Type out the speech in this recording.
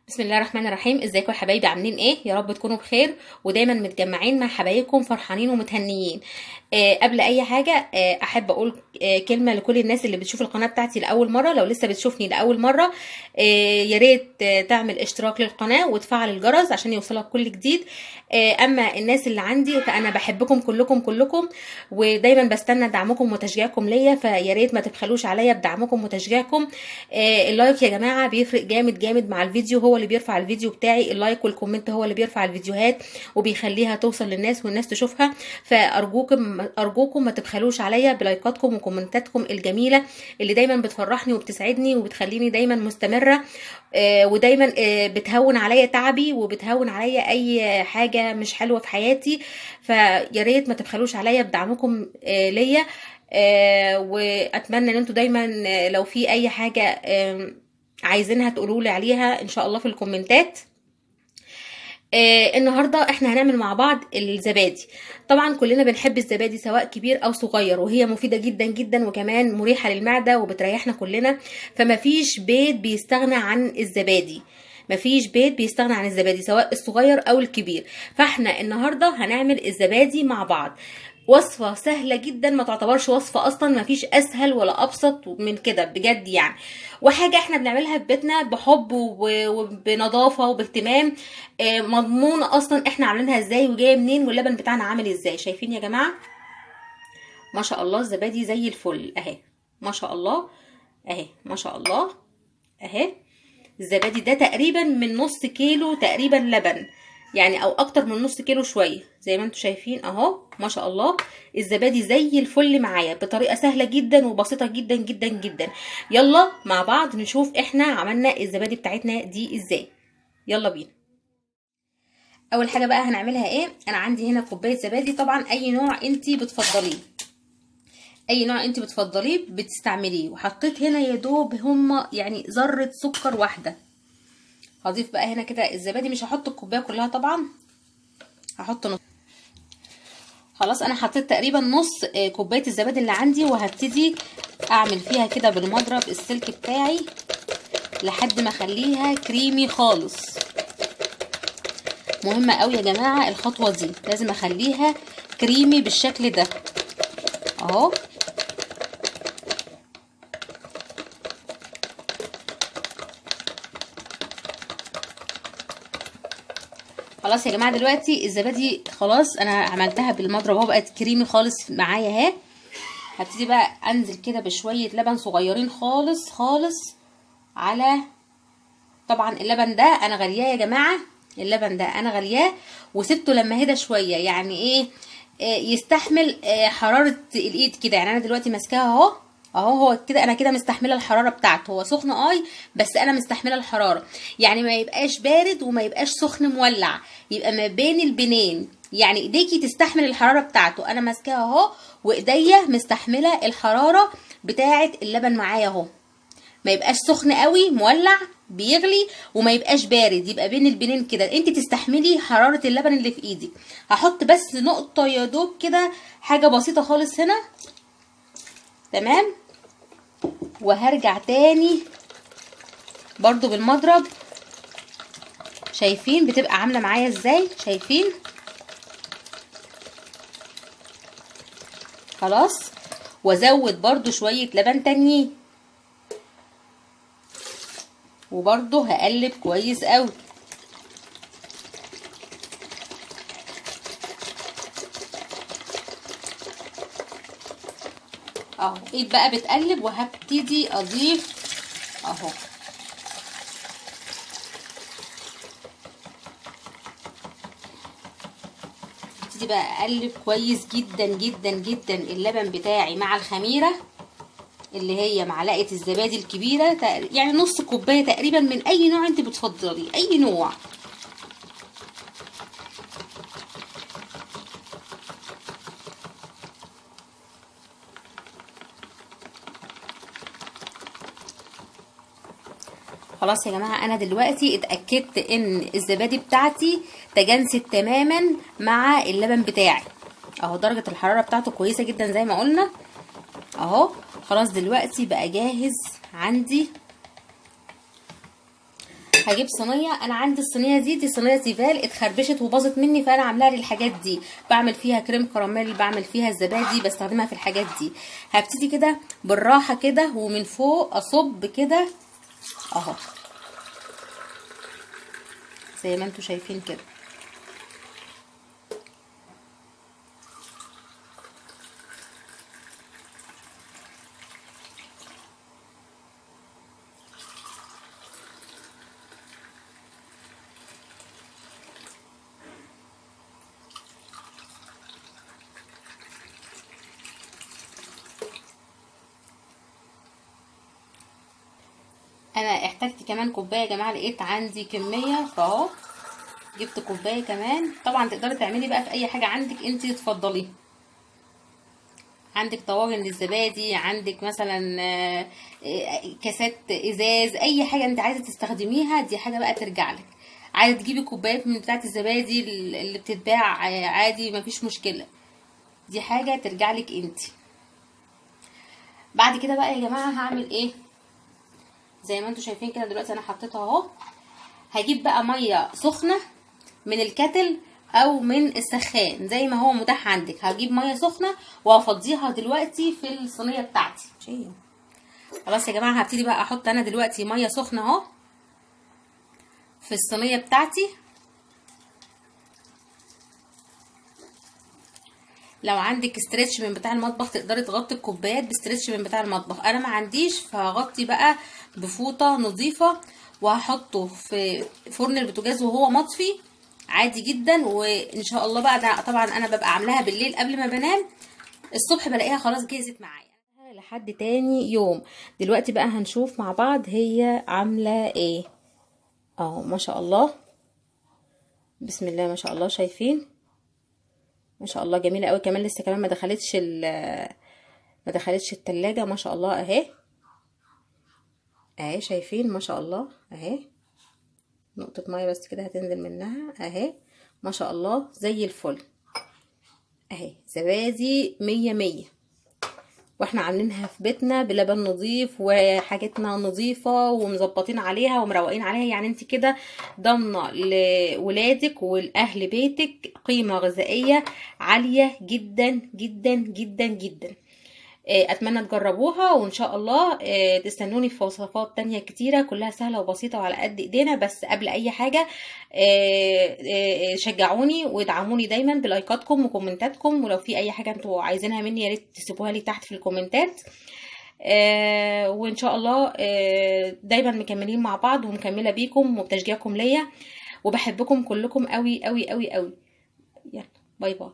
بسم الله الرحمن الرحيم. ازيكم يا حبايبي؟ عاملين ايه؟ يا رب تكونوا بخير ودايما متجمعين مع حبايبكم فرحانين ومتهنيين. قبل اي حاجه احب اقول كلمه لكل الناس اللي بتشوف القناه بتاعتي لاول مره. لو لسه بتشوفني لاول مره يا ريت تعمل اشتراك للقناه وتفعل الجرس عشان يوصلك كل جديد. اما الناس اللي عندي فانا بحبكم كلكم كلكم، ودايما بستنى دعمكم وتشجيعكم ليا، فيا ريت ما تبخلوش عليا بدعمكم وتشجيعكم. اللايك يا جماعه بيفرق جامد جامد مع الفيديو، هو اللي بيرفع الفيديو بتاعي. اللايك والكومنت هو اللي بيرفع الفيديوهات وبيخليها توصل للناس والناس تشوفها. فارجوكم ما تبخلوش عليا بلايكاتكم وكومنتاتكم الجميله اللي دايما بتفرحني وبتسعدني وبتخليني دايما مستمره، ودايما بتهون عليا تعبي وبتهون عليا اي حاجه مش حلوه في حياتي. فيا ريت ما تبخلوش عليا بدعمكم ليا. واتمنى ان انتوا دايما لو في اي حاجه عايزينها تقولوا لي عليها ان شاء الله في الكومنتات. النهارده احنا هنعمل مع بعض الزبادي. طبعا كلنا بنحب الزبادي سواء كبير او صغير، وهي مفيده جدا جدا وكمان مريحه للمعده وبتريحنا كلنا. فمفيش بيت بيستغنى عن الزبادي، مفيش بيت بيستغنى عن الزبادي سواء الصغير او الكبير. فاحنا النهارده هنعمل الزبادي مع بعض. وصفة سهلة جدا، ما تعتبرش وصفة اصلا، مفيش اسهل ولا ابسط من كده بجد يعني. وحاجة احنا بنعملها في بيتنا بحب وبنظافة وباهتمام. مضمونة اصلا احنا عاملينها ازاي وجاية منين واللبن بتاعنا عامل ازاي. شايفين يا جماعة؟ ما شاء الله الزبادي زي الفل اهي، ما شاء الله اهي، ما شاء الله اهي. الزبادي ده تقريبا من نص كيلو تقريبا لبن، يعني او اكتر من نص كيلو شويه زي ما انتم شايفين اهو. ما شاء الله الزبادي زي الفل معايا بطريقه سهله جدا وبسيطه جدا جدا جدا. يلا مع بعض نشوف احنا عملنا الزبادي بتاعتنا دي ازاي. يلا بينا. اول حاجه بقى هنعملها ايه؟ انا عندي هنا كوبايه زبادي، طبعا اي نوع انتي بتفضليه، اي نوع انت بتفضليه بتستعمليه. وحطيت هنا يا دوب هما يعني ذره سكر واحده. هضيف بقى هنا كده الزبادي، مش هحط الكوبايه كلها طبعا، هحط نص. خلاص انا حطيت تقريبا نص كوبايه الزبادي اللي عندي، وهبتدي اعمل فيها كده بالمضرب السلك بتاعي لحد ما اخليها كريمي خالص. مهمه قوي يا جماعه الخطوه دي، لازم اخليها كريمي بالشكل ده اهو. خلاص يا جماعه دلوقتي الزبادي خلاص انا عملتها بالمضرب اهو، بقت كريمي خالص معايا اهي. هبتدي بقى انزل كده بشويه لبن صغيرين خالص خالص على، طبعا اللبن ده انا غلياه يا جماعه، اللبن ده انا غلياه وسبته لما هدى شويه، يعني ايه يستحمل حراره الايد كده. يعني انا دلوقتي ماسكاها اهو اهو، هو كده انا كده مستحمله الحراره بتاعته. هو سخن بس انا مستحمله الحراره، يعني ما يبقاش بارد وما يبقاش سخن مولع، يبقى ما بين البنين. يعني ايديكي تستحمل الحراره بتاعته. انا ماسكاها اهو وايديا مستحمله الحراره بتاعه اللبن معايا اهو. ما يبقاش سخن قوي مولع بيغلي وما يبقاش بارد، يبقى بين البنين كده. انت تستحملي حراره اللبن اللي في ايدك. هحط بس نقطه يا دوب كده، حاجه بسيطه خالص هنا، تمام. وهرجع تاني برضو بالمضرب. شايفين بتبقى عامله معايا ازاي؟ شايفين؟ خلاص. وازود برضو شويه لبن تانيين، وبرضو هقلب كويس قوي اهو. ايد بقى بتقلب وهبتدي اضيف اهو. ابتدي بقى اقلب كويس جدا جدا جدا اللبن بتاعي مع الخميره اللي هي معلقه الزبادي الكبيره، يعني نص كوبايه تقريبا من اي نوع انت بتفضلي، اي نوع. خلاص يا جماعه انا دلوقتي اتاكدت ان الزبادي بتاعتي تجانست تماما مع اللبن بتاعي اهو. درجه الحراره بتاعته كويسه جدا زي ما قلنا اهو. خلاص دلوقتي بقى جاهز عندي. هجيب صينيه. انا عندي الصينيه دي صينيه تيفال اتخربشت وباظت مني، فانا عاملاها للحاجات دي، بعمل فيها كريم كراميل، بعمل فيها الزبادي، بستخدمها في الحاجات دي. هبتدي كده بالراحه كده ومن فوق اصب كده اهو زي ما انتوا شايفين كده. انا احتجت كمان كوبايه يا جماعه، لقيت عندي كميه فاهو جبت كوبايه كمان. طبعا تقدري تعملي بقى في اي حاجه عندك انت تفضليها، عندك طواجن للزبادي، عندك مثلا كاسات ازاز، اي حاجه انت عايزه تستخدميها دي حاجه بقى ترجع لك. عايزه تجيبي كوبايات من بتاعه الزبادي اللي بتتباع عادي مفيش مشكله، دي حاجه ترجع لك انت. بعد كده بقى يا جماعه هعمل ايه؟ زي ما انتوا شايفين كده دلوقتي انا حطيتها اهو. هجيب بقى ميه سخنه من الكتل او من السخان زي ما هو متاح عندك. هجيب ميه سخنه وافضيها دلوقتي في الصينيه بتاعتي. خلاص يا جماعه هبتدي بقى احط انا دلوقتي ميه سخنه اهو في الصينيه بتاعتي. لو عندك استرتش من بتاع المطبخ تقدري تغطي الكوبايات باسترتش من بتاع المطبخ، انا ما عنديش، فهغطي بقى بفوطه نظيفه وهحطه في فرن البوتاجاز وهو مطفي عادي جدا. وان شاء الله بقى ده طبعا انا ببقى عاملاها بالليل قبل ما بنام، الصبح بلاقيها خلاص جهزت معايا لحد تاني يوم. دلوقتي بقى هنشوف مع بعض هي عامله ايه. اهو ما شاء الله، بسم الله ما شاء الله، شايفين ما شاء الله جميله قوي. كمان لسه كمان ما دخلتش التلاجة ما شاء الله اهي. اهي شايفين ما شاء الله اهي، نقطه ميه بس كده هتنزل منها اهي ما شاء الله زي الفل اهي. زبادي 100 واحنا عاملينها في بيتنا بلبن نظيف وحاجتنا نظيفة ومظبطين عليها ومروقين عليها. يعني انت كده ضامنه لولادك والاهل بيتك قيمة غذائية عالية جدا جدا جدا جدا. اتمنى تجربوها وان شاء الله تستنوني في وصفات تانية كتيرة كلها سهلة وبسيطة وعلى قد ايدينا. بس قبل اي حاجة شجعوني وادعموني دايما بلايكاتكم وكومنتاتكم، ولو في اي حاجة انتوا عايزينها مني يا ريت تسيبوها لي تحت في الكومنتات. وان شاء الله دايما مكملين مع بعض ومكملة بيكم وبتشجيعكم ليا، وبحبكم كلكم قوي قوي قوي قوي. يلا باي باي.